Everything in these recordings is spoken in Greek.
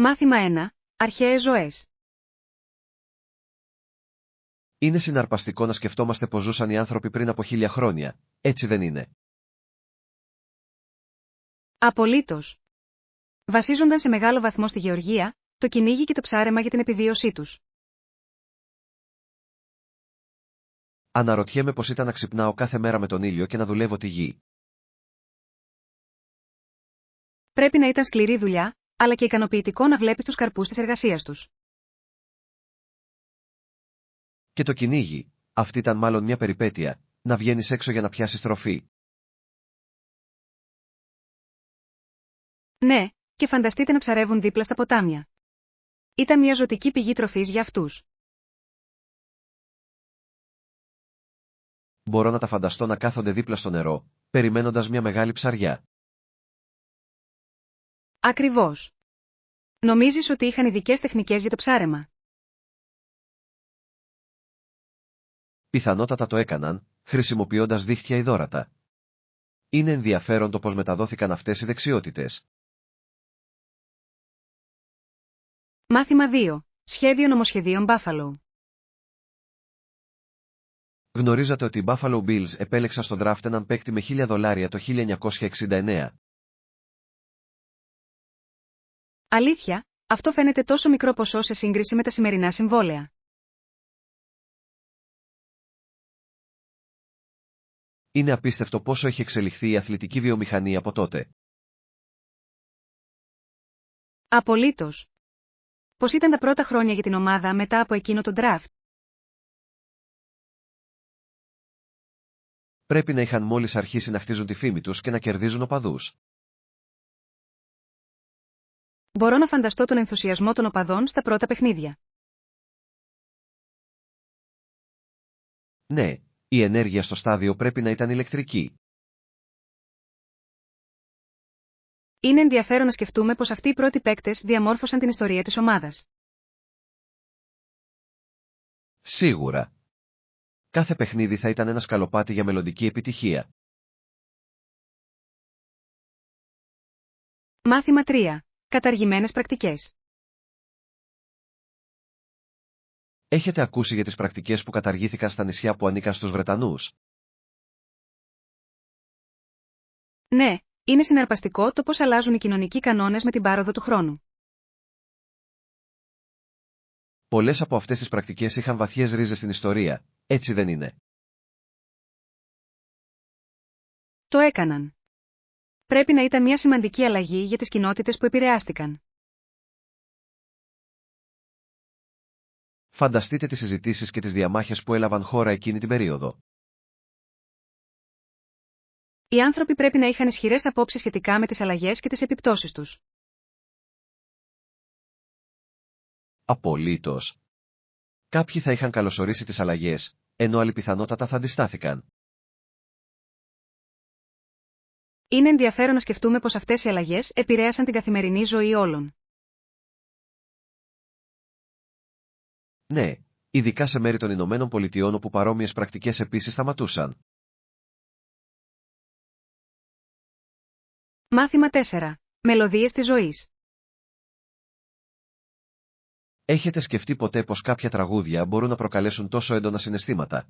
Μάθημα 1. Αρχαίες ζωές. Είναι συναρπαστικό να σκεφτόμαστε πως ζούσαν οι άνθρωποι πριν από 1000 χρόνια, έτσι δεν είναι? Απολύτως. Βασίζονταν σε μεγάλο βαθμό στη γεωργία, το κυνήγι και το ψάρεμα για την επιβίωσή τους. Αναρωτιέμαι πως ήταν να ξυπνάω κάθε μέρα με τον ήλιο και να δουλεύω τη γη. Πρέπει να ήταν σκληρή δουλειά, αλλά και ικανοποιητικό να βλέπεις τους καρπούς της εργασίας τους. Και το κυνήγι, αυτή ήταν μάλλον μια περιπέτεια, να βγαίνεις έξω για να πιάσεις τροφή. Ναι, και φανταστείτε να ψαρεύουν δίπλα στα ποτάμια. Ήταν μια ζωτική πηγή τροφής για αυτούς. Μπορώ να τα φανταστώ να κάθονται δίπλα στο νερό, περιμένοντας μια μεγάλη ψαριά. Ακριβώς. Νομίζεις ότι είχαν ειδικές τεχνικές για το ψάρεμα? Πιθανότατα το έκαναν, χρησιμοποιώντας δίχτυα ειδόρατα. Είναι ενδιαφέρον το πως μεταδόθηκαν αυτές οι δεξιότητες. Μάθημα 2. Σχέδιο νομοσχεδίων Buffalo. Γνωρίζατε ότι οι Buffalo Bills επέλεξαν στο draft έναν παίκτη με $1000 το 1969. Αλήθεια, αυτό φαίνεται τόσο μικρό ποσό σε σύγκριση με τα σημερινά συμβόλαια. Είναι απίστευτο πόσο έχει εξελιχθεί η αθλητική βιομηχανία από τότε. Απολύτως. Πώς ήταν τα πρώτα χρόνια για την ομάδα μετά από εκείνο το draft? Πρέπει να είχαν μόλις αρχίσει να χτίζουν τη φήμη τους και να κερδίζουν οπαδούς. Μπορώ να φανταστώ τον ενθουσιασμό των οπαδών στα πρώτα παιχνίδια. Ναι, η ενέργεια στο στάδιο πρέπει να ήταν ηλεκτρική. Είναι ενδιαφέρον να σκεφτούμε πως αυτοί οι πρώτοι παίκτες διαμόρφωσαν την ιστορία της ομάδας. Σίγουρα. Κάθε παιχνίδι θα ήταν ένα σκαλοπάτι για μελλοντική επιτυχία. Μάθημα 3. Καταργημένες πρακτικές. Έχετε ακούσει για τις πρακτικές που καταργήθηκαν στα νησιά που ανήκαν στους Βρετανούς? Ναι, είναι συναρπαστικό το πώς αλλάζουν οι κοινωνικοί κανόνες με την πάροδο του χρόνου. Πολλές από αυτές τις πρακτικές είχαν βαθιές ρίζες στην ιστορία, έτσι δεν είναι? Το έκαναν. Πρέπει να ήταν μια σημαντική αλλαγή για τις κοινότητες που επηρεάστηκαν. Φανταστείτε τις συζητήσεις και τις διαμάχες που έλαβαν χώρα εκείνη την περίοδο. Οι άνθρωποι πρέπει να είχαν ισχυρές απόψεις σχετικά με τις αλλαγές και τις επιπτώσεις τους. Απολύτως. Κάποιοι θα είχαν καλωσορίσει τις αλλαγές, ενώ άλλοι πιθανότατα θα αντιστάθηκαν. Είναι ενδιαφέρον να σκεφτούμε πως αυτές οι αλλαγές επηρέασαν την καθημερινή ζωή όλων. Ναι, ειδικά σε μέρη των Ηνωμένων Πολιτειών όπου παρόμοιες πρακτικές επίσης σταματούσαν. Μάθημα 4. Μελωδίες της ζωής. Έχετε σκεφτεί ποτέ πως κάποια τραγούδια μπορούν να προκαλέσουν τόσο έντονα συναισθήματα?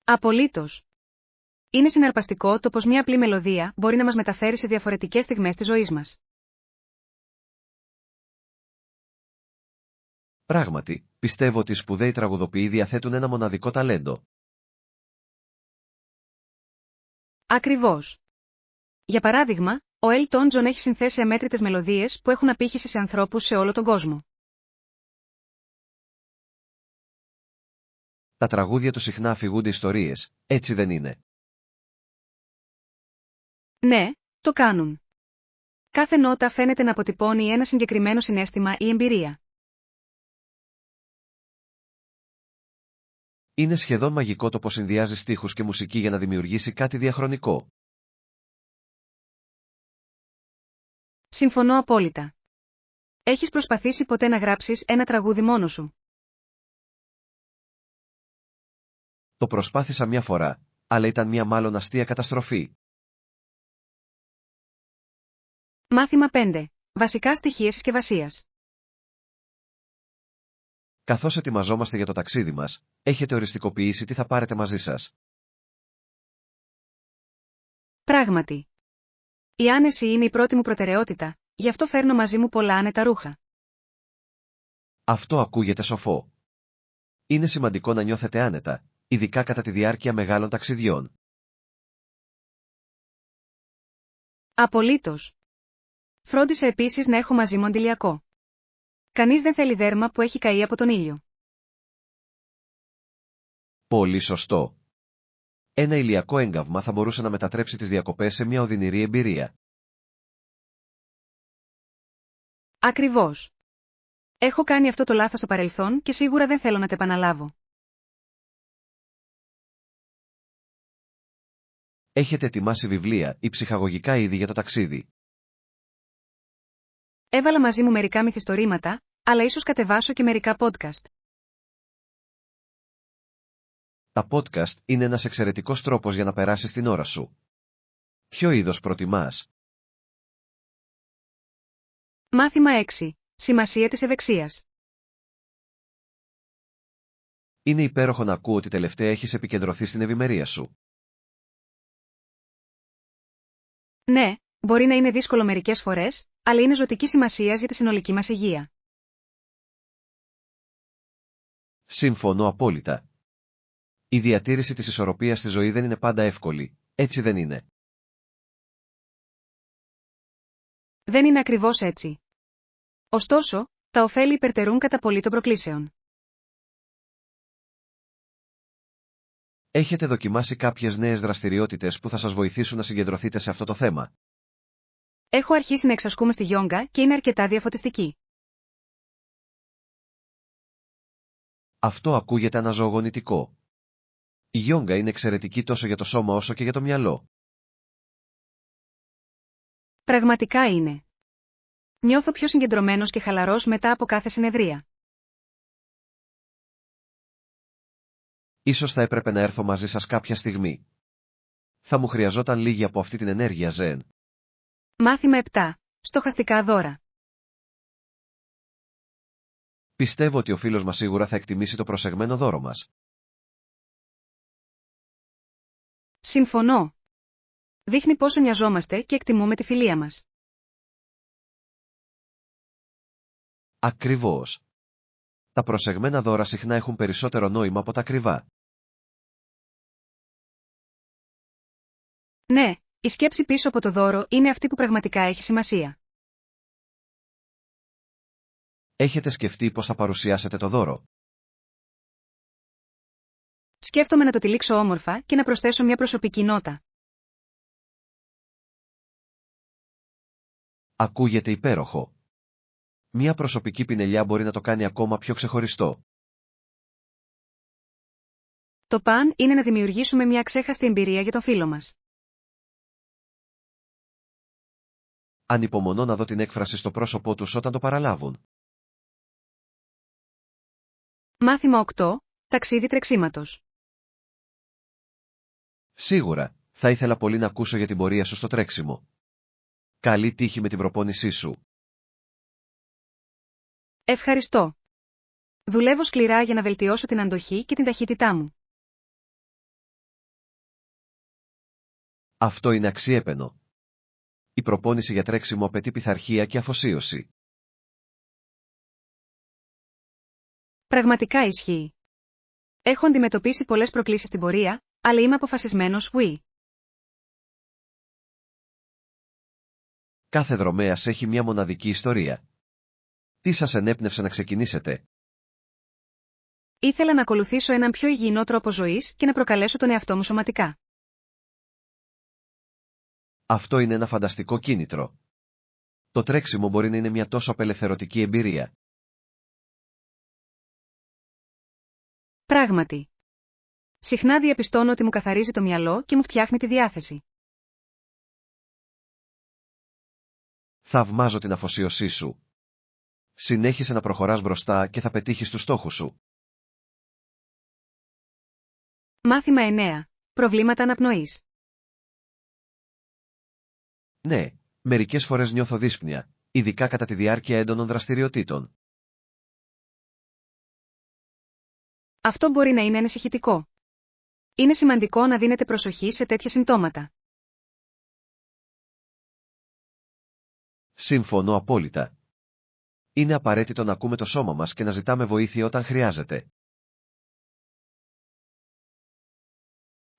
Απολύτως. Είναι συναρπαστικό το πως μια απλή μελωδία μπορεί να μας μεταφέρει σε διαφορετικές στιγμές της ζωής μας. Πράγματι, πιστεύω ότι οι σπουδαίοι τραγουδοποιοί διαθέτουν ένα μοναδικό ταλέντο. Ακριβώς. Για παράδειγμα, ο Elton John έχει συνθέσει αμέτρητες μελωδίες που έχουν απήχηση σε ανθρώπους σε όλο τον κόσμο. Τα τραγούδια του συχνά αφηγούνται ιστορίες, έτσι δεν είναι? Ναι, το κάνουν. Κάθε νότα φαίνεται να αποτυπώνει ένα συγκεκριμένο συναίσθημα ή εμπειρία. Είναι σχεδόν μαγικό το πως συνδυάζει στίχους και μουσική για να δημιουργήσει κάτι διαχρονικό. Συμφωνώ απόλυτα. Έχεις προσπαθήσει ποτέ να γράψεις ένα τραγούδι μόνος σου? Το προσπάθησα μια φορά, αλλά ήταν μια μάλλον αστεία καταστροφή. Μάθημα 5. Βασικά στοιχεία συσκευασίας. Καθώς ετοιμαζόμαστε για το ταξίδι μας, έχετε οριστικοποιήσει τι θα πάρετε μαζί σας. Πράγματι. Η άνεση είναι η πρώτη μου προτεραιότητα, γι' αυτό φέρνω μαζί μου πολλά άνετα ρούχα. Αυτό ακούγεται σοφό. Είναι σημαντικό να νιώθετε άνετα, ειδικά κατά τη διάρκεια μεγάλων ταξιδιών. Απολύτως. Φρόντισε επίσης να έχω μαζί μου αντιλιακό. Κανείς δεν θέλει δέρμα που έχει καεί από τον ήλιο. Πολύ σωστό. Ένα ηλιακό έγκαυμα θα μπορούσε να μετατρέψει τις διακοπές σε μια οδυνηρή εμπειρία. Ακριβώς. Έχω κάνει αυτό το λάθος στο παρελθόν και σίγουρα δεν θέλω να το επαναλάβω. Έχετε ετοιμάσει βιβλία ή ψυχαγωγικά είδη για το ταξίδι. Έβαλα μαζί μου μερικά μυθιστορήματα, αλλά ίσως κατεβάσω και μερικά podcast. Τα podcast είναι ένας εξαιρετικός τρόπος για να περάσεις την ώρα σου. Ποιο είδος προτιμάς? Μάθημα 6. Σημασία της ευεξίας. Είναι υπέροχο να ακούω ότι τελευταία έχεις επικεντρωθεί στην ευημερία σου. Ναι, μπορεί να είναι δύσκολο μερικές φορές, αλλά είναι ζωτική σημασίας για τη συνολική μας υγεία. Συμφωνώ απόλυτα. Η διατήρηση της ισορροπίας στη ζωή δεν είναι πάντα εύκολη, έτσι δεν είναι? Δεν είναι ακριβώς έτσι. Ωστόσο, τα ωφέλη υπερτερούν κατά πολύ των προκλήσεων. Έχετε δοκιμάσει κάποιες νέες δραστηριότητες που θα σας βοηθήσουν να συγκεντρωθείτε σε αυτό το θέμα? Έχω αρχίσει να εξασκούμε στη γιόγκα και είναι αρκετά διαφωτιστική. Αυτό ακούγεται αναζωογονητικό. Η γιόγκα είναι εξαιρετική τόσο για το σώμα όσο και για το μυαλό. Πραγματικά είναι. Νιώθω πιο συγκεντρωμένος και χαλαρός μετά από κάθε συνεδρία. Ίσως θα έπρεπε να έρθω μαζί σας κάποια στιγμή. Θα μου χρειαζόταν λίγη από αυτή την ενέργεια ζεν. Μάθημα 7. Στοχαστικά δώρα. Πιστεύω ότι ο φίλος μας σίγουρα θα εκτιμήσει το προσεγμένο δώρο μας. Συμφωνώ. Δείχνει πόσο νοιαζόμαστε και εκτιμούμε τη φιλία μας. Ακριβώς. Τα προσεγμένα δώρα συχνά έχουν περισσότερο νόημα από τα ακριβά. Ναι, η σκέψη πίσω από το δώρο είναι αυτή που πραγματικά έχει σημασία. Έχετε σκεφτεί πώς θα παρουσιάσετε το δώρο? Σκέφτομαι να το τυλίξω όμορφα και να προσθέσω μια προσωπική νότα. Ακούγεται υπέροχο. Μια προσωπική πινελιά μπορεί να το κάνει ακόμα πιο ξεχωριστό. Το παν είναι να δημιουργήσουμε μια ξέχαστη εμπειρία για τον φίλο μας. Ανυπομονώ να δω την έκφραση στο πρόσωπό τους όταν το παραλάβουν. Μάθημα 8. Ταξίδι τρεξίματος. Σίγουρα, θα ήθελα πολύ να ακούσω για την πορεία σου στο τρέξιμο. Καλή τύχη με την προπόνησή σου. Ευχαριστώ. Δουλεύω σκληρά για να βελτιώσω την αντοχή και την ταχύτητά μου. Αυτό είναι αξιέπαινο. Η προπόνηση για τρέξιμο απαιτεί πειθαρχία και αφοσίωση. Πραγματικά ισχύει. Έχω αντιμετωπίσει πολλές προκλήσεις στην πορεία, αλλά είμαι αποφασισμένος oui. Κάθε δρομέας έχει μια μοναδική ιστορία. Τι σας ενέπνευσε να ξεκινήσετε? Ήθελα να ακολουθήσω έναν πιο υγιεινό τρόπο ζωής και να προκαλέσω τον εαυτό μου σωματικά. Αυτό είναι ένα φανταστικό κίνητρο. Το τρέξιμο μπορεί να είναι μια τόσο απελευθερωτική εμπειρία. Πράγματι. Συχνά διαπιστώνω ότι μου καθαρίζει το μυαλό και μου φτιάχνει τη διάθεση. Θαυμάζω την αφοσίωσή σου. Συνέχισε να προχωράς μπροστά και θα πετύχεις τους στόχους σου. Μάθημα 9. Προβλήματα αναπνοής. Ναι, μερικές φορές νιώθω δύσπνοια, ειδικά κατά τη διάρκεια έντονων δραστηριοτήτων. Αυτό μπορεί να είναι ανησυχητικό. Είναι σημαντικό να δίνετε προσοχή σε τέτοια συμπτώματα. Συμφωνώ απόλυτα. Είναι απαραίτητο να ακούμε το σώμα μας και να ζητάμε βοήθεια όταν χρειάζεται.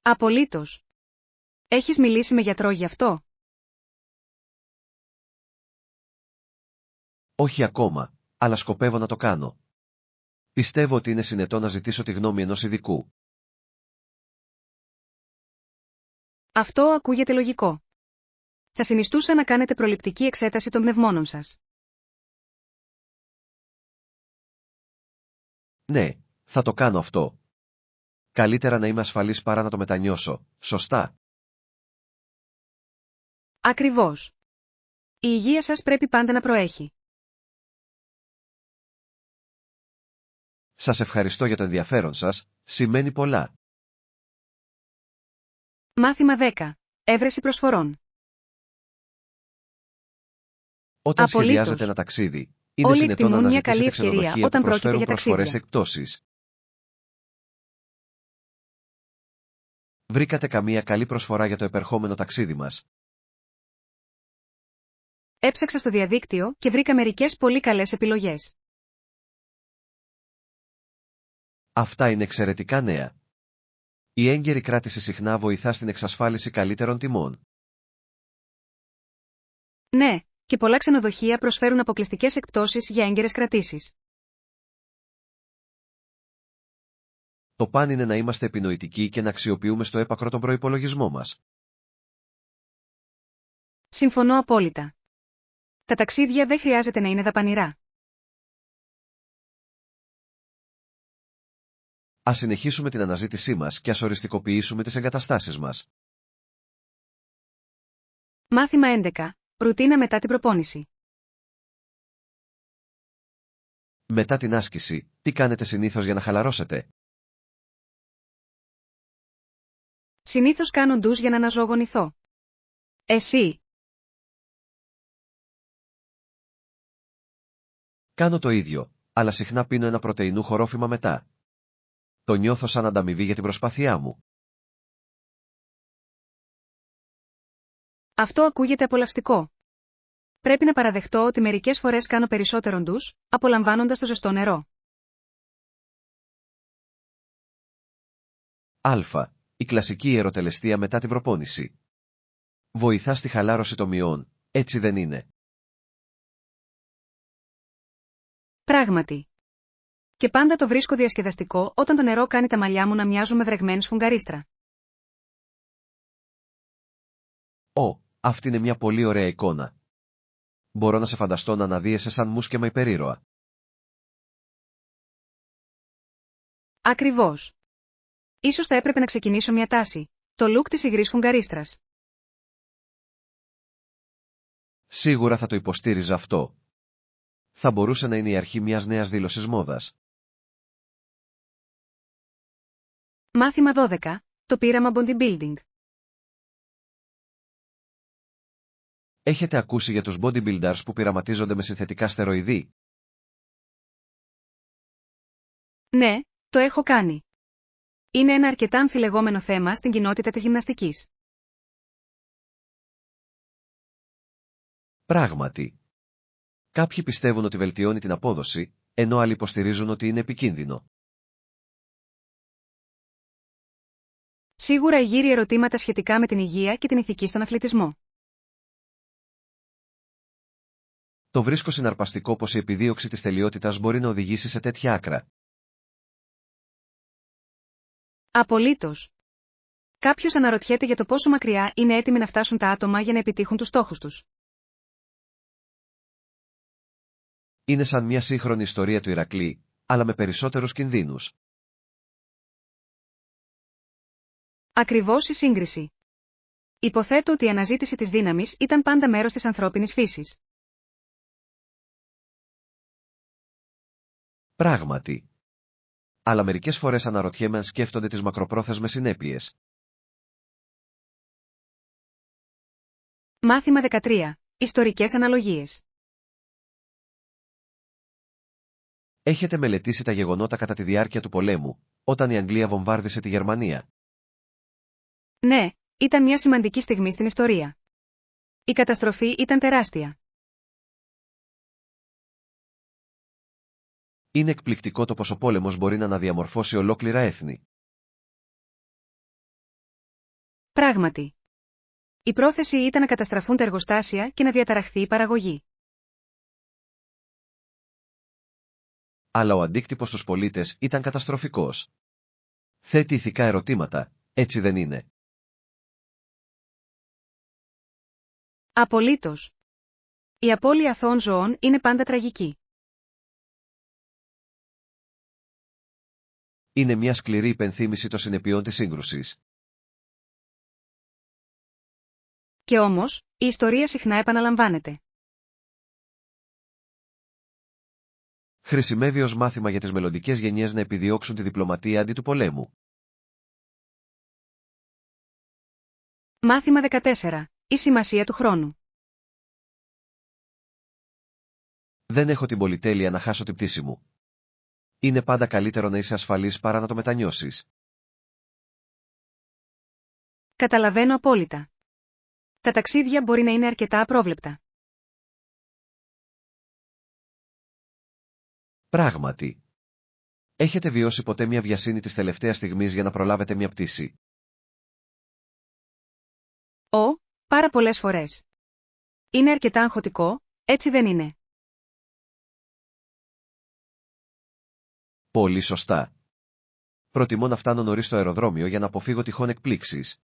Απολύτως. Έχεις μιλήσει με γιατρό γι' αυτό? Όχι ακόμα, αλλά σκοπεύω να το κάνω. Πιστεύω ότι είναι συνετό να ζητήσω τη γνώμη ενός ειδικού. Αυτό ακούγεται λογικό. Θα συνιστούσα να κάνετε προληπτική εξέταση των πνευμόνων σας. Ναι, θα το κάνω αυτό. Καλύτερα να είμαι ασφαλής παρά να το μετανιώσω, σωστά? Ακριβώς. Η υγεία σας πρέπει πάντα να προέχει. Σας ευχαριστώ για το ενδιαφέρον σας, σημαίνει πολλά. Μάθημα 10. Έβρεση προσφορών. Όταν Απολύτως. σχεδιάζετε ένα ταξίδι, είναι Όλοι συνετό να εκτιμούν μια καλή αναζητήσετε ευκαιρία ξενοδοχεία όταν που πρόκειται προσφέρουν για προσφορές ταξίδια. εκπτώσεις. Βρήκατε καμία καλή προσφορά για το επερχόμενο ταξίδι μας? Έψαξα στο διαδίκτυο και βρήκα μερικές πολύ καλές επιλογές. Αυτά είναι εξαιρετικά νέα. Η έγκαιρη κράτηση συχνά βοηθά στην εξασφάλιση καλύτερων τιμών. Ναι, και πολλά ξενοδοχεία προσφέρουν αποκλειστικές εκπτώσεις για έγκαιρες κρατήσεις. Το παν είναι να είμαστε επινοητικοί και να αξιοποιούμε στο έπακρο τον προϋπολογισμό μας. Συμφωνώ απόλυτα. Τα ταξίδια δεν χρειάζεται να είναι δαπανηρά. Ας συνεχίσουμε την αναζήτησή μας και ας οριστικοποιήσουμε τις εγκαταστάσεις μας. Μάθημα 11. Ρουτίνα μετά την προπόνηση. Μετά την άσκηση, τι κάνετε συνήθως για να χαλαρώσετε? Συνήθως κάνω ντους για να αναζωογονηθώ. Εσύ? Κάνω το ίδιο, αλλά συχνά πίνω ένα πρωτεϊνούχο ρόφημα μετά. Το νιώθω σαν ανταμοιβή για την προσπάθειά μου. Αυτό ακούγεται απολαυστικό. Πρέπει να παραδεχτώ ότι μερικές φορές κάνω περισσότερο ντους, απολαμβάνοντας το ζεστό νερό. Α. Η κλασική ιεροτελεστία μετά την προπόνηση. Βοηθά στη χαλάρωση των μειών, έτσι δεν είναι? Πράγματι. Και πάντα το βρίσκω διασκεδαστικό όταν το νερό κάνει τα μαλλιά μου να μοιάζουν με βρεγμένους σφουγγαρίστρα. Αυτή είναι μια πολύ ωραία εικόνα. Μπορώ να σε φανταστώ να αναδύεσαι σαν μουσκεμα υπερήρωα. Ακριβώς. Ίσως θα έπρεπε να ξεκινήσω μια τάση. Το look της υγρής σφουγγαρίστρας. Σίγουρα θα το υποστήριζα αυτό. Θα μπορούσε να είναι η αρχή μιας νέας δήλωσης μόδας. Μάθημα 12. Το πείραμα bodybuilding. Έχετε ακούσει για τους bodybuilders που πειραματίζονται με συνθετικά στεροειδή? Ναι, το έχω κάνει. Είναι ένα αρκετά αμφιλεγόμενο θέμα στην κοινότητα της γυμναστικής. Πράγματι. Κάποιοι πιστεύουν ότι βελτιώνει την απόδοση, ενώ άλλοι υποστηρίζουν ότι είναι επικίνδυνο. Σίγουρα γύρει ερωτήματα σχετικά με την υγεία και την ηθική στον αθλητισμό. Το βρίσκω συναρπαστικό πως η επιδίωξη της τελειότητας μπορεί να οδηγήσει σε τέτοια άκρα. Απολύτως. Κάποιος αναρωτιέται για το πόσο μακριά είναι έτοιμοι να φτάσουν τα άτομα για να επιτύχουν τους στόχους τους. Είναι σαν μια σύγχρονη ιστορία του Ηρακλή, αλλά με περισσότερους κινδύνους. Ακριβώς η σύγκριση. Υποθέτω ότι η αναζήτηση της δύναμης ήταν πάντα μέρος της ανθρώπινης φύσης. Πράγματι. Αλλά μερικές φορές αναρωτιέμαι αν σκέφτονται τις μακροπρόθεσμες συνέπειες. Μάθημα 13. Ιστορικές αναλογίες. Έχετε μελετήσει τα γεγονότα κατά τη διάρκεια του πολέμου, όταν η Αγγλία βομβάρδισε τη Γερμανία? Ναι, ήταν μια σημαντική στιγμή στην ιστορία. Η καταστροφή ήταν τεράστια. Είναι εκπληκτικό το πως ο πόλεμος μπορεί να αναδιαμορφώσει ολόκληρα έθνη. Πράγματι. Η πρόθεση ήταν να καταστραφούν τα εργοστάσια και να διαταραχθεί η παραγωγή. Αλλά ο αντίκτυπος στους πολίτες ήταν καταστροφικός. Θέτει ηθικά ερωτήματα, έτσι δεν είναι? Απολύτως. Η απώλεια αθώων ζώων είναι πάντα τραγική. Είναι μια σκληρή υπενθύμηση των συνεπειών της σύγκρουσης. Και όμως, η ιστορία συχνά επαναλαμβάνεται. Χρησιμεύει ως μάθημα για τις μελλοντικές γενιές να επιδιώξουν τη διπλωματία αντί του πολέμου. Μάθημα 14. Η σημασία του χρόνου. Δεν έχω την πολυτέλεια να χάσω την πτήση μου. Είναι πάντα καλύτερο να είσαι ασφαλής παρά να το μετανιώσεις. Καταλαβαίνω απόλυτα. Τα ταξίδια μπορεί να είναι αρκετά απρόβλεπτα. Πράγματι. Έχετε βιώσει ποτέ μια βιασύνη της τελευταίας στιγμής για να προλάβετε μια πτήση? Πάρα πολλές φορές. Είναι αρκετά αγχωτικό, έτσι δεν είναι? Πολύ σωστά. Προτιμώ να φτάνω νωρίς στο αεροδρόμιο για να αποφύγω τυχόν εκπλήξεις.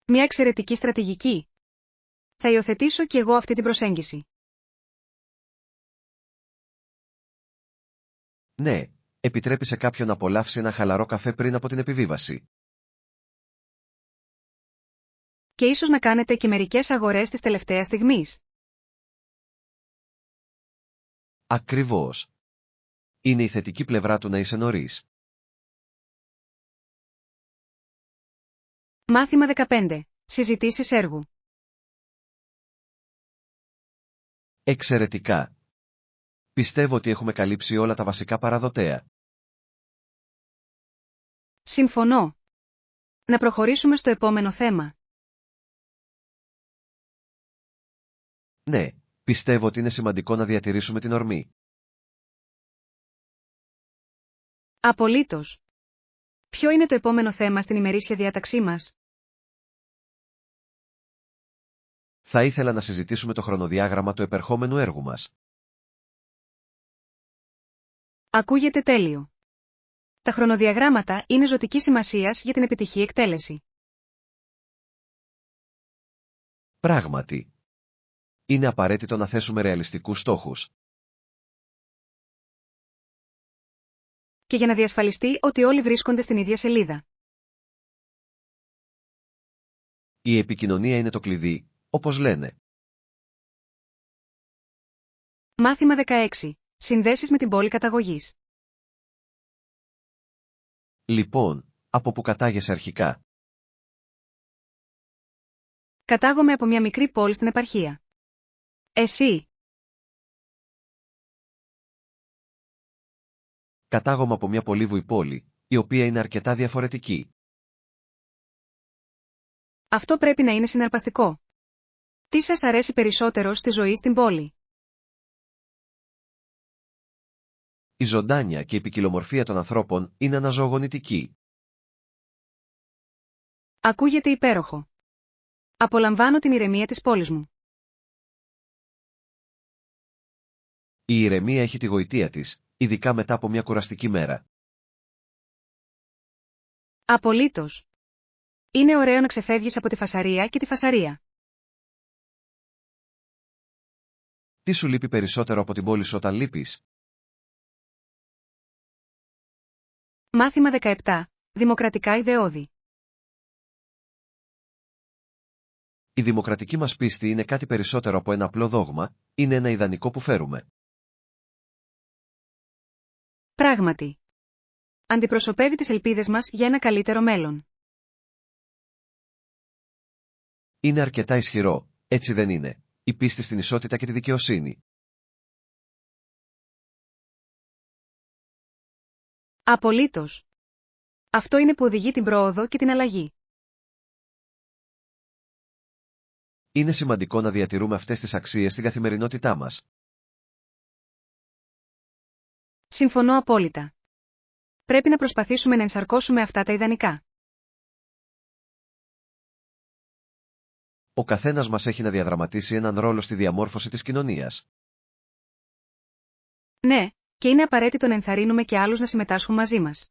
Μια εξαιρετική στρατηγική. Θα υιοθετήσω κι εγώ αυτή την προσέγγιση. Ναι, επιτρέπει σε κάποιον να απολαύσει ένα χαλαρό καφέ πριν από την επιβίβαση. Και ίσως να κάνετε και μερικές αγορές της τελευταίας στιγμής. Ακριβώς. Είναι η θετική πλευρά του να είσαι νωρίς. Μάθημα 15. Συζητήσεις έργου. Εξαιρετικά. Πιστεύω ότι έχουμε καλύψει όλα τα βασικά παραδοτέα. Συμφωνώ. Να προχωρήσουμε στο επόμενο θέμα. Ναι, πιστεύω ότι είναι σημαντικό να διατηρήσουμε την ορμή. Απολύτως. Ποιο είναι το επόμενο θέμα στην ημερήσια διάταξή μας? Θα ήθελα να συζητήσουμε το χρονοδιάγραμμα του επερχόμενου έργου μας. Ακούγεται τέλειο. Τα χρονοδιαγράμματα είναι ζωτικής σημασίας για την επιτυχή εκτέλεση. Πράγματι. Είναι απαραίτητο να θέσουμε ρεαλιστικούς στόχους. Και για να διασφαλιστεί ότι όλοι βρίσκονται στην ίδια σελίδα. Η επικοινωνία είναι το κλειδί, όπως λένε. Μάθημα 16. Συνδέσεις με την πόλη καταγωγής. Λοιπόν, από πού κατάγεσαι αρχικά? Κατάγομαι από μια μικρή πόλη στην επαρχία. Εσύ? Κατάγομαι από μια πολύβουη πόλη, η οποία είναι αρκετά διαφορετική. Αυτό πρέπει να είναι συναρπαστικό. Τι σας αρέσει περισσότερο στη ζωή στην πόλη? Η ζωντάνια και η ποικιλομορφία των ανθρώπων είναι αναζωογονητική. Ακούγεται υπέροχο. Απολαμβάνω την ηρεμία της πόλης μου. Η ηρεμία έχει τη γοητεία της, ειδικά μετά από μια κουραστική μέρα. Απολύτως. Είναι ωραίο να ξεφεύγεις από τη φασαρία και τη φασαρία. Τι σου λείπει περισσότερο από την πόλη σου όταν λείπεις? Μάθημα 17. Δημοκρατικά ιδεώδη. Η δημοκρατική μας πίστη είναι κάτι περισσότερο από ένα απλό δόγμα, είναι ένα ιδανικό που φέρουμε. Πράγματι. Αντιπροσωπεύει τις ελπίδες μας για ένα καλύτερο μέλλον. Είναι αρκετά ισχυρό, έτσι δεν είναι? η πίστη στην ισότητα και τη δικαιοσύνη. Απολύτως. Αυτό είναι που οδηγεί την πρόοδο και την αλλαγή. Είναι σημαντικό να διατηρούμε αυτές τις αξίες στην καθημερινότητά μας. Συμφωνώ απόλυτα. Πρέπει να προσπαθήσουμε να ενσαρκώσουμε αυτά τα ιδανικά. Ο καθένας μας έχει να διαδραματίσει έναν ρόλο στη διαμόρφωση της κοινωνίας. Ναι, και είναι απαραίτητο να ενθαρρύνουμε και άλλους να συμμετάσχουν μαζί μας.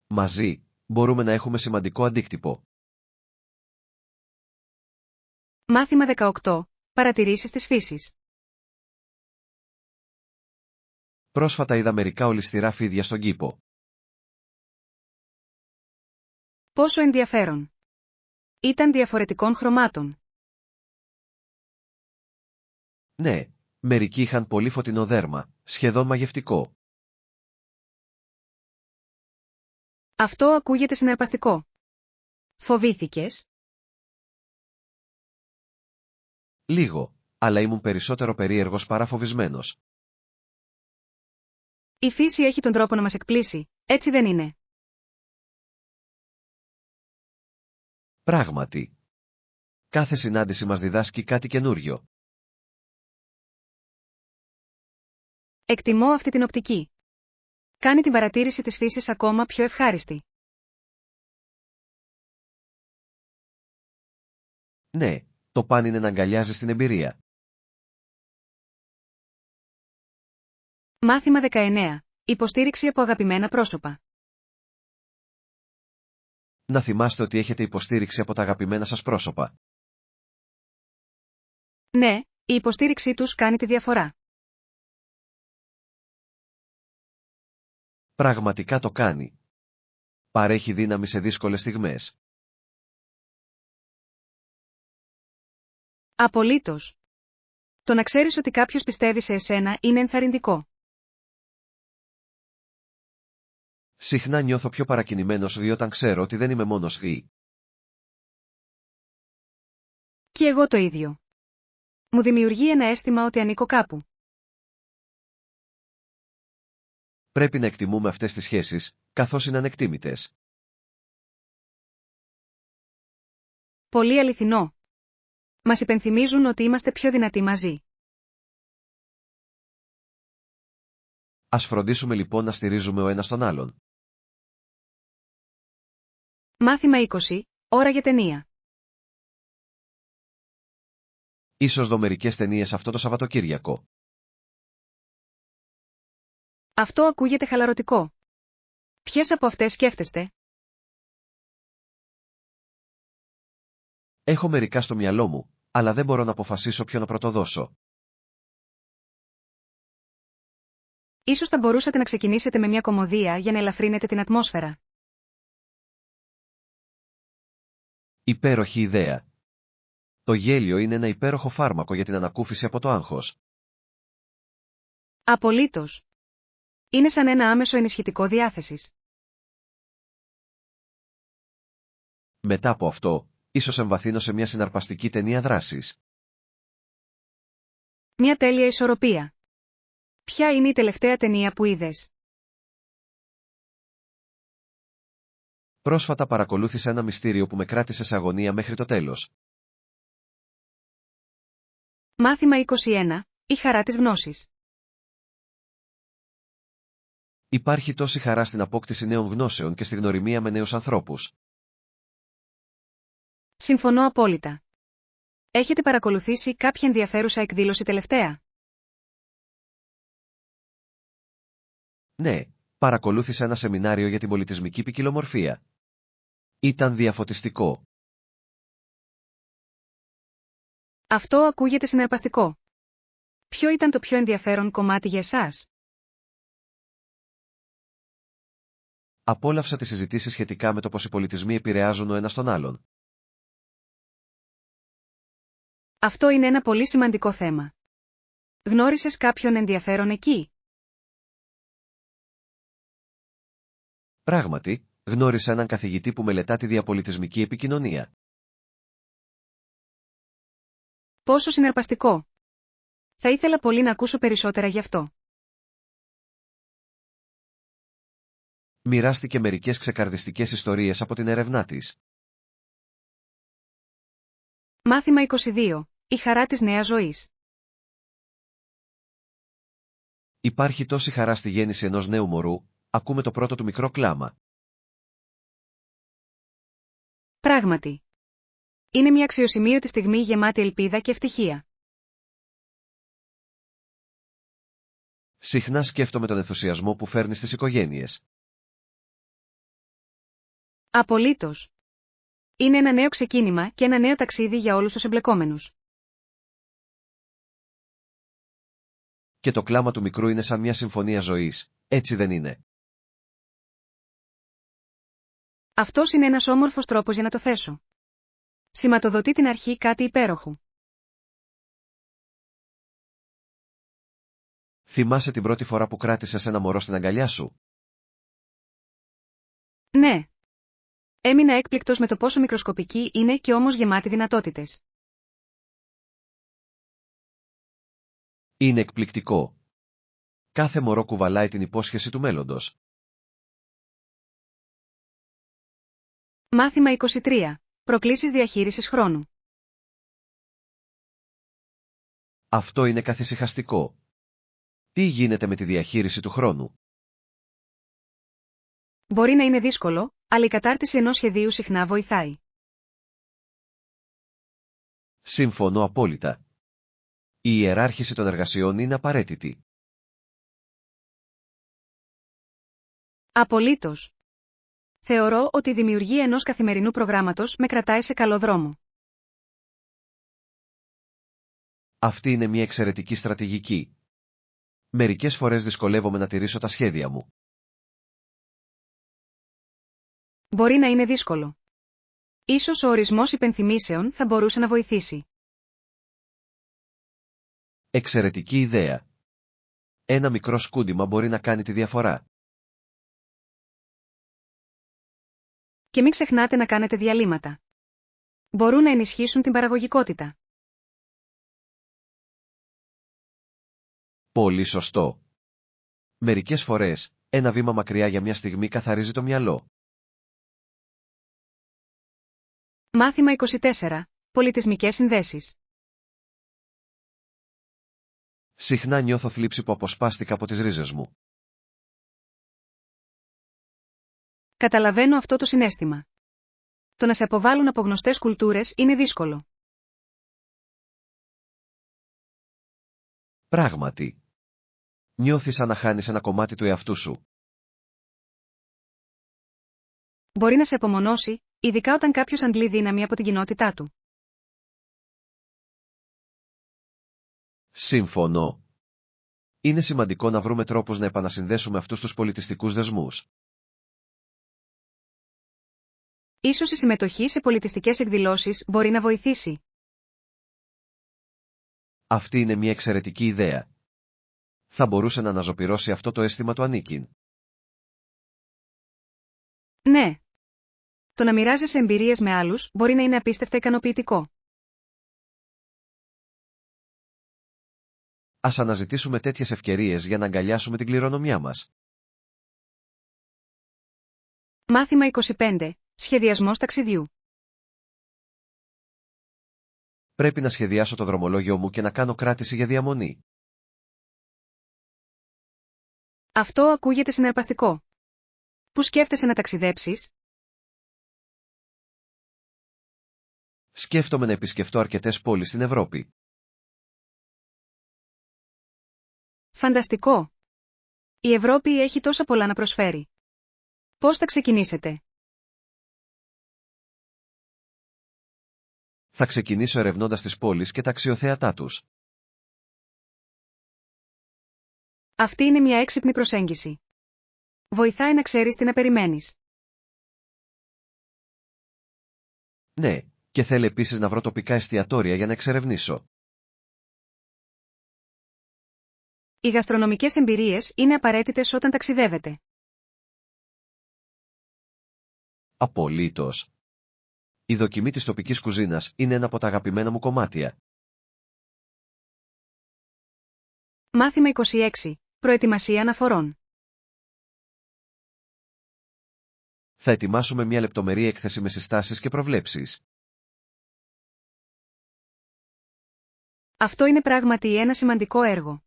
Μαζί, μπορούμε να έχουμε σημαντικό αντίκτυπο. Μάθημα 18. Παρατηρήσεις της φύσης. Πρόσφατα είδα μερικά ολισθηρά φίδια στον κήπο. Πόσο ενδιαφέρον. Ήταν διαφορετικών χρωμάτων. Ναι, μερικοί είχαν πολύ φωτεινό δέρμα, σχεδόν μαγευτικό. Αυτό ακούγεται συναρπαστικό. Φοβήθηκες? Λίγο, αλλά ήμουν περισσότερο περίεργος παρά φοβισμένος. Η φύση έχει τον τρόπο να μας εκπλήσει, έτσι δεν είναι? Πράγματι. Κάθε συνάντηση μας διδάσκει κάτι καινούριο. Εκτιμώ αυτή την οπτική. Κάνει την παρατήρηση της φύσης ακόμα πιο ευχάριστη. Ναι, το παν είναι να αγκαλιάζει στην εμπειρία. Μάθημα 19. Υποστήριξη από αγαπημένα πρόσωπα. Να θυμάστε ότι έχετε υποστήριξη από τα αγαπημένα σας πρόσωπα. Ναι, η υποστήριξή τους κάνει τη διαφορά. Πραγματικά το κάνει. Παρέχει δύναμη σε δύσκολες στιγμές. Απολύτως. Το να ξέρεις ότι κάποιος πιστεύει σε εσένα είναι ενθαρρυντικό. Συχνά νιώθω πιο παρακινημένος όταν ξέρω ότι δεν είμαι μόνος γη. Και εγώ το ίδιο. Μου δημιουργεί ένα αίσθημα ότι ανήκω κάπου. Πρέπει να εκτιμούμε αυτές τις σχέσεις, καθώς είναι ανεκτήμητες. Πολύ αληθινό. Μας υπενθυμίζουν ότι είμαστε πιο δυνατοί μαζί. Ας φροντίσουμε λοιπόν να στηρίζουμε ο ένας τον άλλον. Μάθημα 20. Ώρα για ταινία. Ίσως δω μερικές ταινίες αυτό το Σαββατοκύριακο. Αυτό ακούγεται χαλαρωτικό. Ποιες από αυτές σκέφτεστε? Έχω μερικά στο μυαλό μου, αλλά δεν μπορώ να αποφασίσω ποιο να πρωτοδώσω. Ίσως θα μπορούσατε να ξεκινήσετε με μια κωμωδία για να ελαφρύνετε την ατμόσφαιρα. Υπέροχη ιδέα. Το γέλιο είναι ένα υπέροχο φάρμακο για την ανακούφιση από το άγχος. Απολύτως. Είναι σαν ένα άμεσο ενισχυτικό διάθεσης. Μετά από αυτό, ίσως εμβαθύνω σε μια συναρπαστική ταινία δράσης. Μια τέλεια ισορροπία. Ποια είναι η τελευταία ταινία που είδες? Πρόσφατα παρακολούθησα ένα μυστήριο που με κράτησε σε αγωνία μέχρι το τέλος. Μάθημα 21. Η χαρά της γνώσης. Υπάρχει τόση χαρά στην απόκτηση νέων γνώσεων και στη γνωριμία με νέους ανθρώπους. Συμφωνώ απόλυτα. Έχετε παρακολουθήσει κάποια ενδιαφέρουσα εκδήλωση τελευταία? Ναι, παρακολούθησα ένα σεμινάριο για την πολιτισμική ποικιλομορφία. Ήταν διαφωτιστικό. Αυτό ακούγεται συναρπαστικό. Ποιο ήταν το πιο ενδιαφέρον κομμάτι για εσάς? Απόλαυσα τις συζητήσεις σχετικά με το πως οι πολιτισμοί επηρεάζουν ο ένας τον άλλον. Αυτό είναι ένα πολύ σημαντικό θέμα. Γνώρισες κάποιον ενδιαφέρον εκεί? Πράγματι, γνώρισα έναν καθηγητή που μελετά τη διαπολιτισμική επικοινωνία. Πόσο συναρπαστικό! Θα ήθελα πολύ να ακούσω περισσότερα γι' αυτό. Μοιράστηκε μερικές ξεκαρδιστικές ιστορίες από την έρευνά της. Μάθημα 22. Η χαρά της νέας ζωής. Υπάρχει τόση χαρά στη γέννηση ενός νέου μωρού, ακούμε το πρώτο του μικρό κλάμα. Πράγματι. Είναι μια αξιοσημείωτη στιγμή γεμάτη ελπίδα και ευτυχία. Συχνά σκέφτομαι τον ενθουσιασμό που φέρνει στις οικογένειες. Απολύτως. Είναι ένα νέο ξεκίνημα και ένα νέο ταξίδι για όλους τους εμπλεκόμενους. Και το κλάμα του μικρού είναι σαν μια συμφωνία ζωής, έτσι δεν είναι? Αυτός είναι ένας όμορφος τρόπος για να το θέσω. Σηματοδοτεί την αρχή κάτι υπέροχου. Θυμάσαι την πρώτη φορά που κράτησες ένα μωρό στην αγκαλιά σου? Ναι. Έμεινα έκπληκτος με το πόσο μικροσκοπική είναι και όμως γεμάτη δυνατότητες. Είναι εκπληκτικό. Κάθε μωρό κουβαλάει την υπόσχεση του μέλλοντος. Μάθημα 23. Προκλήσεις διαχείρισης χρόνου. Αυτό είναι καθησυχαστικό. Τι γίνεται με τη διαχείριση του χρόνου? Μπορεί να είναι δύσκολο, αλλά η κατάρτιση ενός σχεδίου συχνά βοηθάει. Συμφωνώ απόλυτα. Η ιεράρχηση των εργασιών είναι απαραίτητη. Απολύτως. Θεωρώ ότι η δημιουργία ενός καθημερινού προγράμματος με κρατάει σε καλό δρόμο. Αυτή είναι μια εξαιρετική στρατηγική. Μερικές φορές δυσκολεύομαι να τηρήσω τα σχέδια μου. Μπορεί να είναι δύσκολο. Ίσως ο ορισμός υπενθυμίσεων θα μπορούσε να βοηθήσει. Εξαιρετική ιδέα. Ένα μικρό σκούντιμα μπορεί να κάνει τη διαφορά. Και μην ξεχνάτε να κάνετε διαλύματα. Μπορούν να ενισχύσουν την παραγωγικότητα. Πολύ σωστό. Μερικές φορές, ένα βήμα μακριά για μια στιγμή καθαρίζει το μυαλό. Μάθημα 24. Πολιτισμικές συνδέσεις. Συχνά νιώθω θλίψη που αποσπάστηκα από τις ρίζες μου. Καταλαβαίνω αυτό το συναίσθημα. Το να σε αποβάλουν από γνωστές κουλτούρες είναι δύσκολο. Πράγματι. Νιώθεις σαν να χάνεις ένα κομμάτι του εαυτού σου. Μπορεί να σε απομονώσει, ειδικά όταν κάποιος αντλεί δύναμη από την κοινότητά του. Συμφωνώ. Είναι σημαντικό να βρούμε τρόπους να επανασυνδέσουμε αυτούς τους πολιτιστικούς δεσμούς. Ίσως η συμμετοχή σε πολιτιστικές εκδηλώσεις μπορεί να βοηθήσει. Αυτή είναι μια εξαιρετική ιδέα. Θα μπορούσε να αναζωπυρώσει αυτό το αίσθημα του ανήκειν. Ναι. Το να μοιράζεσαι εμπειρίες με άλλους μπορεί να είναι απίστευτα ικανοποιητικό. Ας αναζητήσουμε τέτοιες ευκαιρίες για να αγκαλιάσουμε την κληρονομιά μας. Μάθημα 25. Σχεδιασμός ταξιδιού. Πρέπει να σχεδιάσω το δρομολόγιο μου και να κάνω κράτηση για διαμονή. Αυτό ακούγεται συναρπαστικό. Πού σκέφτεσαι να ταξιδέψεις? Σκέφτομαι να επισκεφτώ αρκετές πόλεις στην Ευρώπη. Φανταστικό! Η Ευρώπη έχει τόσα πολλά να προσφέρει. Πώς θα ξεκινήσετε? Θα ξεκινήσω ερευνώντας τις πόλεις και τα αξιοθέατά τους. Αυτή είναι μια έξυπνη προσέγγιση. Βοηθάει να ξέρεις τι να περιμένεις. Ναι, και θέλω επίσης να βρω τοπικά εστιατόρια για να εξερευνήσω. Οι γαστρονομικές εμπειρίες είναι απαραίτητες όταν ταξιδεύετε. Απολύτως. Η δοκιμή της τοπικής κουζίνας είναι ένα από τα αγαπημένα μου κομμάτια. Μάθημα 26. Προετοιμασία αναφορών. Θα ετοιμάσουμε μια λεπτομερή έκθεση με συστάσεις και προβλέψεις. Αυτό είναι πράγματι ένα σημαντικό έργο.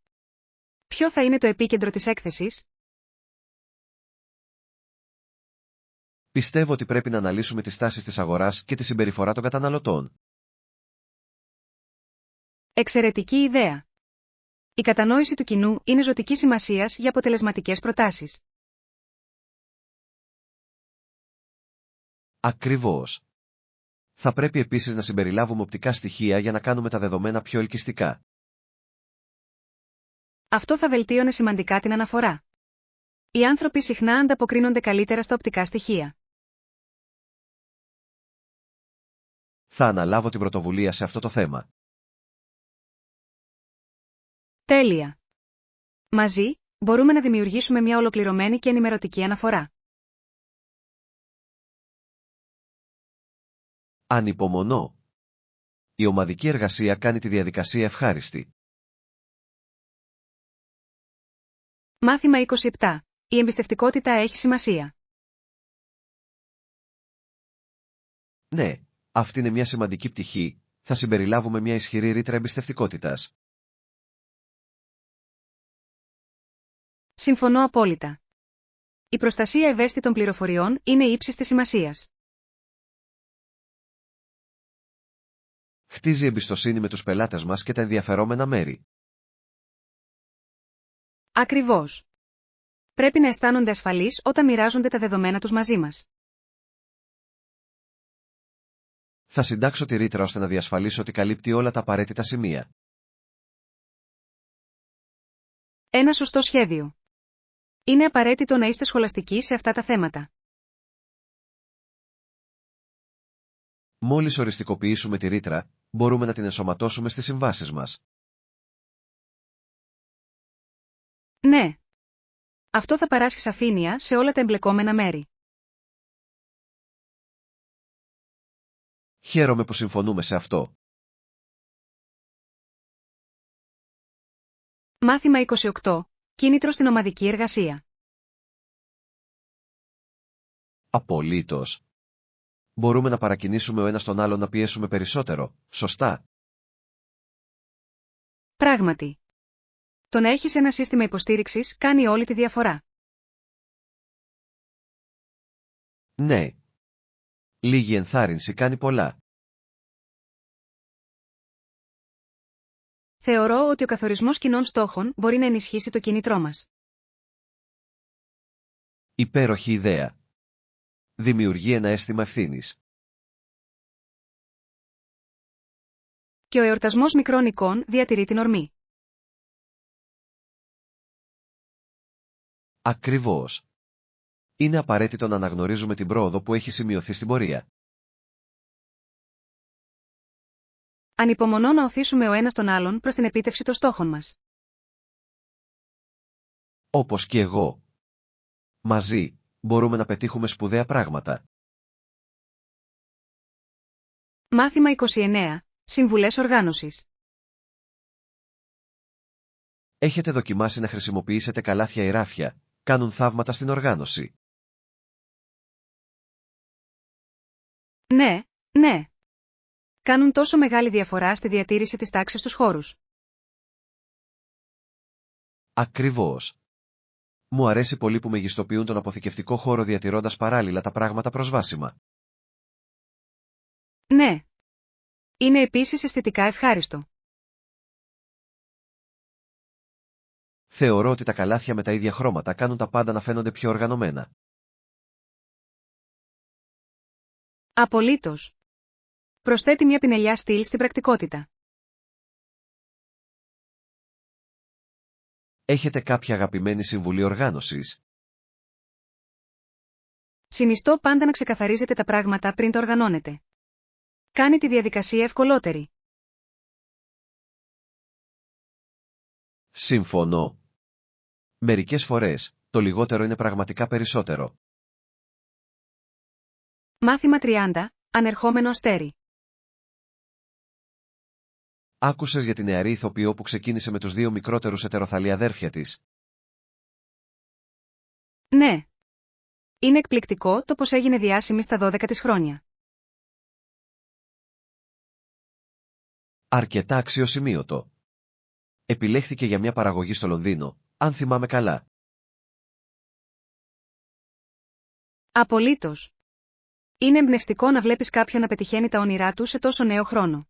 Ποιο θα είναι το επίκεντρο της έκθεσης? Πιστεύω ότι πρέπει να αναλύσουμε τις τάσεις της αγοράς και τη συμπεριφορά των καταναλωτών. Εξαιρετική ιδέα. Η κατανόηση του κοινού είναι ζωτικής σημασίας για αποτελεσματικές προτάσεις. Ακριβώς. Θα πρέπει επίσης να συμπεριλάβουμε οπτικά στοιχεία για να κάνουμε τα δεδομένα πιο ελκυστικά. Αυτό θα βελτίωνε σημαντικά την αναφορά. Οι άνθρωποι συχνά ανταποκρίνονται καλύτερα στα οπτικά στοιχεία. Θα αναλάβω την πρωτοβουλία σε αυτό το θέμα. Τέλεια. Μαζί, μπορούμε να δημιουργήσουμε μια ολοκληρωμένη και ενημερωτική αναφορά. Ανυπομονώ. Η ομαδική εργασία κάνει τη διαδικασία ευχάριστη. Μάθημα 27. Η εμπιστευτικότητα έχει σημασία. Ναι, αυτή είναι μια σημαντική πτυχή. Θα συμπεριλάβουμε μια ισχυρή ρήτρα εμπιστευτικότητας. Συμφωνώ απόλυτα. Η προστασία ευαίσθητων πληροφοριών είναι ύψης της σημασίας. Χτίζει εμπιστοσύνη με τους πελάτες μας και τα ενδιαφερόμενα μέρη. Ακριβώς. Πρέπει να αισθάνονται ασφαλείς όταν μοιράζονται τα δεδομένα τους μαζί μας. Θα συντάξω τη ρήτρα ώστε να διασφαλίσω ότι καλύπτει όλα τα απαραίτητα σημεία. Ένα σωστό σχέδιο. Είναι απαραίτητο να είστε σχολαστικοί σε αυτά τα θέματα. Μόλις οριστικοποιήσουμε τη ρήτρα, μπορούμε να την ενσωματώσουμε στις συμβάσεις μας. Ναι. Αυτό θα παράσχει σαφήνεια σε όλα τα εμπλεκόμενα μέρη. Χαίρομαι που συμφωνούμε σε αυτό. Μάθημα 28. Κίνητρο στην ομαδική εργασία. Απολύτως. Μπορούμε να παρακινήσουμε ο ένας τον άλλον να πιέσουμε περισσότερο, σωστά? Πράγματι. Το να έχεις ένα σύστημα υποστήριξης κάνει όλη τη διαφορά. Ναι. Λίγη ενθάρρυνση κάνει πολλά. Θεωρώ ότι ο καθορισμός κοινών στόχων μπορεί να ενισχύσει το κίνητρό μας. Υπέροχη ιδέα. Δημιουργεί ένα αίσθημα ευθύνης. Και ο εορτασμός μικρών εικόν διατηρεί την ορμή. Ακριβώς. Είναι απαραίτητο να αναγνωρίζουμε την πρόοδο που έχει σημειωθεί στην πορεία. Ανυπομονώ να οθήσουμε ο ένας τον άλλον προς την επίτευξη των στόχων μας. Όπως και εγώ. Μαζί, μπορούμε να πετύχουμε σπουδαία πράγματα. Μάθημα 29. Συμβουλές οργάνωσης. Έχετε δοκιμάσει να χρησιμοποιήσετε καλάθια ή ράφια, κάνουν θαύματα στην οργάνωση. Ναι, ναι. Κάνουν τόσο μεγάλη διαφορά στη διατήρηση της τάξης στους χώρους. Ακριβώς. Μου αρέσει πολύ που μεγιστοποιούν τον αποθηκευτικό χώρο διατηρώντας παράλληλα τα πράγματα προσβάσιμα. Ναι. Είναι επίσης αισθητικά ευχάριστο. Θεωρώ ότι τα καλάθια με τα ίδια χρώματα κάνουν τα πάντα να φαίνονται πιο οργανωμένα. Απολύτως. Προσθέτει μια πινελιά στυλ στην πρακτικότητα. Έχετε κάποια αγαπημένη συμβουλή οργάνωσης? Συνιστώ πάντα να ξεκαθαρίζετε τα πράγματα πριν τα οργανώνετε. Κάνει τη διαδικασία ευκολότερη. Συμφωνώ. Μερικές φορές, το λιγότερο είναι πραγματικά περισσότερο. Μάθημα 30. Ανερχόμενο αστέρι. Άκουσες για την νεαρή ηθοποιό που ξεκίνησε με τους δύο μικρότερους ετεροθαλή αδέρφια της? Ναι. Είναι εκπληκτικό το πως έγινε διάσημη στα 12 της χρόνια. Αρκετά αξιοσημείωτο. Επιλέχθηκε για μια παραγωγή στο Λονδίνο, αν θυμάμαι καλά. Απολύτως. Είναι εμπνευστικό να βλέπεις κάποιον να πετυχαίνει τα όνειρά του σε τόσο νέο χρόνο.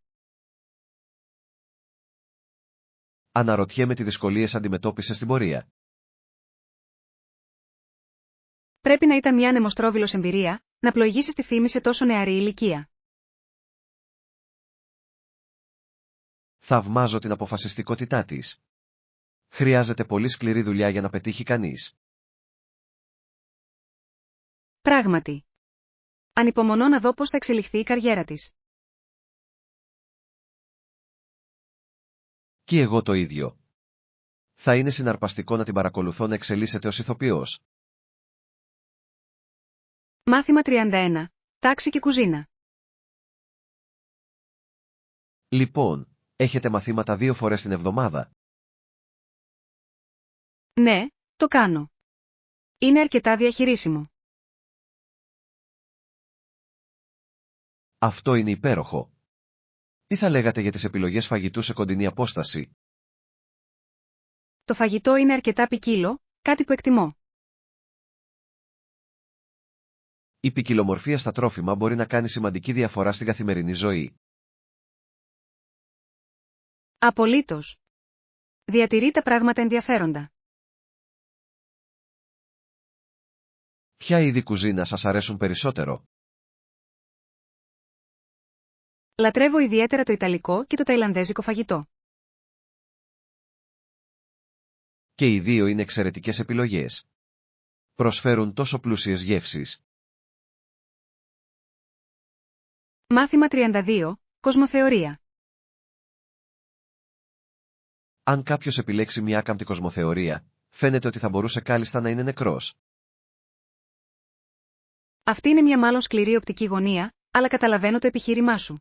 Αναρωτιέμαι τι δυσκολίες αντιμετώπισε στην πορεία. Πρέπει να ήταν μια ανεμοστρόβιλος εμπειρία, να πλοηγήσεις τη φήμη σε τόσο νεαρή ηλικία. Θαυμάζω την αποφασιστικότητά της. Χρειάζεται πολύ σκληρή δουλειά για να πετύχει κανείς. Πράγματι. Ανυπομονώ να δω πώς θα εξελιχθεί η καριέρα της. Κι εγώ το ίδιο. Θα είναι συναρπαστικό να την παρακολουθώ να εξελίσσεται ως ηθοποιός. Μάθημα 31. Τάξη και κουζίνα. Λοιπόν, έχετε μαθήματα 2 φορές την εβδομάδα? Ναι, το κάνω. Είναι αρκετά διαχειρίσιμο. Αυτό είναι υπέροχο. Τι θα λέγατε για τις επιλογές φαγητού σε κοντινή απόσταση? Το φαγητό είναι αρκετά ποικίλο, κάτι που εκτιμώ. Η ποικιλομορφία στα τρόφιμα μπορεί να κάνει σημαντική διαφορά στην καθημερινή ζωή. Απολύτως. Διατηρεί τα πράγματα ενδιαφέροντα. Ποια είδη κουζίνα σας αρέσουν περισσότερο? Λατρεύω ιδιαίτερα το ιταλικό και το ταϊλανδέζικο φαγητό. Και οι δύο είναι εξαιρετικές επιλογές. Προσφέρουν τόσο πλούσιες γεύσεις. Μάθημα 32. Κοσμοθεωρία. Αν κάποιος επιλέξει μια άκαμπτη κοσμοθεωρία, φαίνεται ότι θα μπορούσε κάλλιστα να είναι νεκρός. Αυτή είναι μια μάλλον σκληρή οπτική γωνία, αλλά καταλαβαίνω το επιχείρημά σου.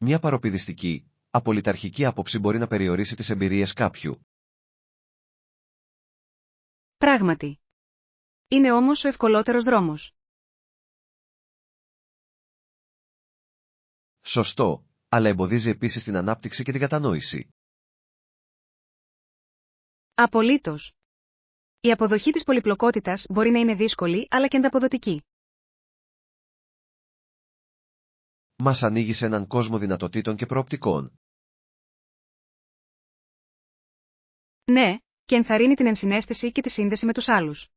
Μια παροπηδιστική, απολυταρχική άποψη μπορεί να περιορίσει τις εμπειρίες κάποιου. Πράγματι. Είναι όμως ο ευκολότερος δρόμος. Σωστό, αλλά εμποδίζει επίσης την ανάπτυξη και την κατανόηση. Απολύτως. Η αποδοχή της πολυπλοκότητας μπορεί να είναι δύσκολη, αλλά και ανταποδοτική. Μας ανοίγει σε έναν κόσμο δυνατοτήτων και προοπτικών. Ναι, και ενθαρρύνει την ενσυναίσθηση και τη σύνδεση με τους άλλους.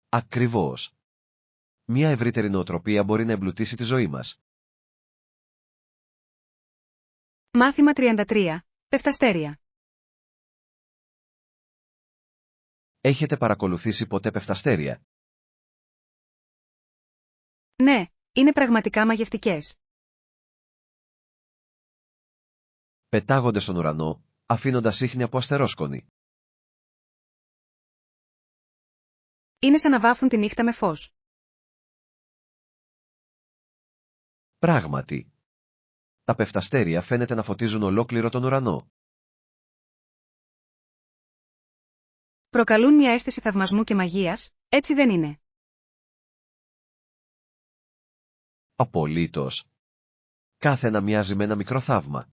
Ακριβώς. Μια ευρύτερη νοοτροπία μπορεί να εμπλουτίσει τη ζωή μας. Μάθημα 33. Πεφταστέρια. Έχετε παρακολουθήσει ποτέ πεφταστέρια? Ναι, είναι πραγματικά μαγευτικές. Πετάγονται στον ουρανό, αφήνοντας ίχνη από αστερόσκονη. Είναι σαν να βάφουν τη νύχτα με φως. Πράγματι. Τα πεφταστέρια φαίνεται να φωτίζουν ολόκληρο τον ουρανό. Προκαλούν μια αίσθηση θαυμασμού και μαγείας, έτσι δεν είναι? Απολύτως. Κάθε ένα μοιάζει με ένα μικρό θαύμα.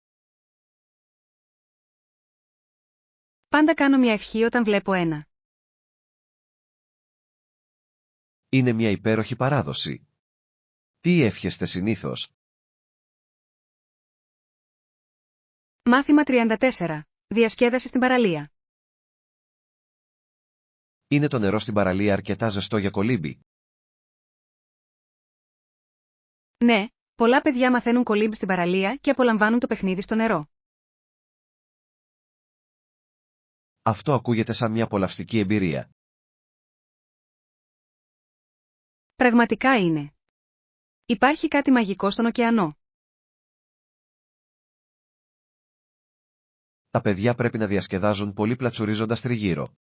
Πάντα κάνω μια ευχή όταν βλέπω ένα. Είναι μια υπέροχη παράδοση. Τι εύχεστε συνήθως? Μάθημα 34. Διασκέδαση στην παραλία. Είναι το νερό στην παραλία αρκετά ζεστό για κολύμπι? Ναι, πολλά παιδιά μαθαίνουν κολύμπι στην παραλία και απολαμβάνουν το παιχνίδι στο νερό. Αυτό ακούγεται σαν μια απολαυστική εμπειρία. Πραγματικά είναι. Υπάρχει κάτι μαγικό στον ωκεανό. Τα παιδιά πρέπει να διασκεδάζουν πολύ πλατσουρίζοντας τριγύρω.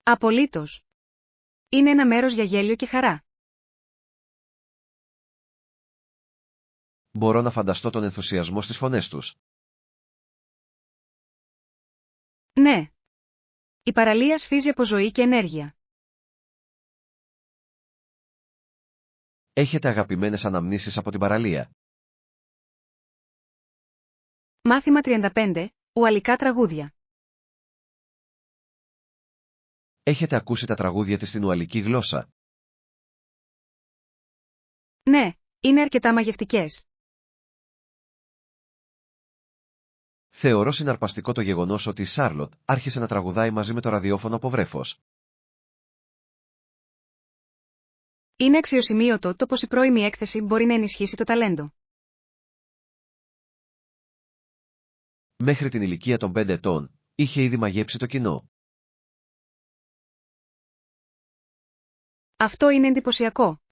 Απολύτως. Είναι ένα μέρος για γέλιο και χαρά. Μπορώ να φανταστώ τον ενθουσιασμό στις φωνές τους. Ναι. Η παραλία σφίζει από ζωή και ενέργεια. Έχετε αγαπημένες αναμνήσεις από την παραλία? Μάθημα 35. Ουαλικά τραγούδια. Έχετε ακούσει τα τραγούδια της στην ουαλική γλώσσα? Ναι, είναι αρκετά μαγευτικές. Θεωρώ συναρπαστικό το γεγονός ότι η Σάρλοτ άρχισε να τραγουδάει μαζί με το ραδιόφωνο από βρέφος. Είναι αξιοσημείωτο το πως η πρώιμη έκθεση μπορεί να ενισχύσει το ταλέντο. Μέχρι την ηλικία των 5 ετών, είχε ήδη μαγέψει το κοινό. Αυτό είναι εντυπωσιακό.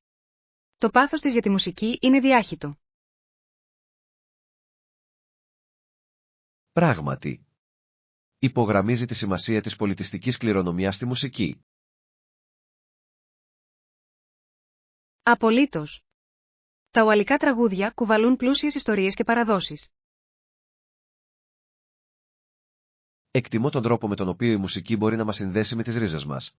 Το πάθος της για τη μουσική είναι διάχυτο. Πράγματι. Υπογραμμίζει τη σημασία της πολιτιστικής κληρονομιάς στη μουσική. Απολύτως. Τα ουαλικά τραγούδια κουβαλούν πλούσιες ιστορίες και παραδόσεις. Εκτιμώ τον τρόπο με τον οποίο η μουσική μπορεί να μας συνδέσει με τις ρίζες μας.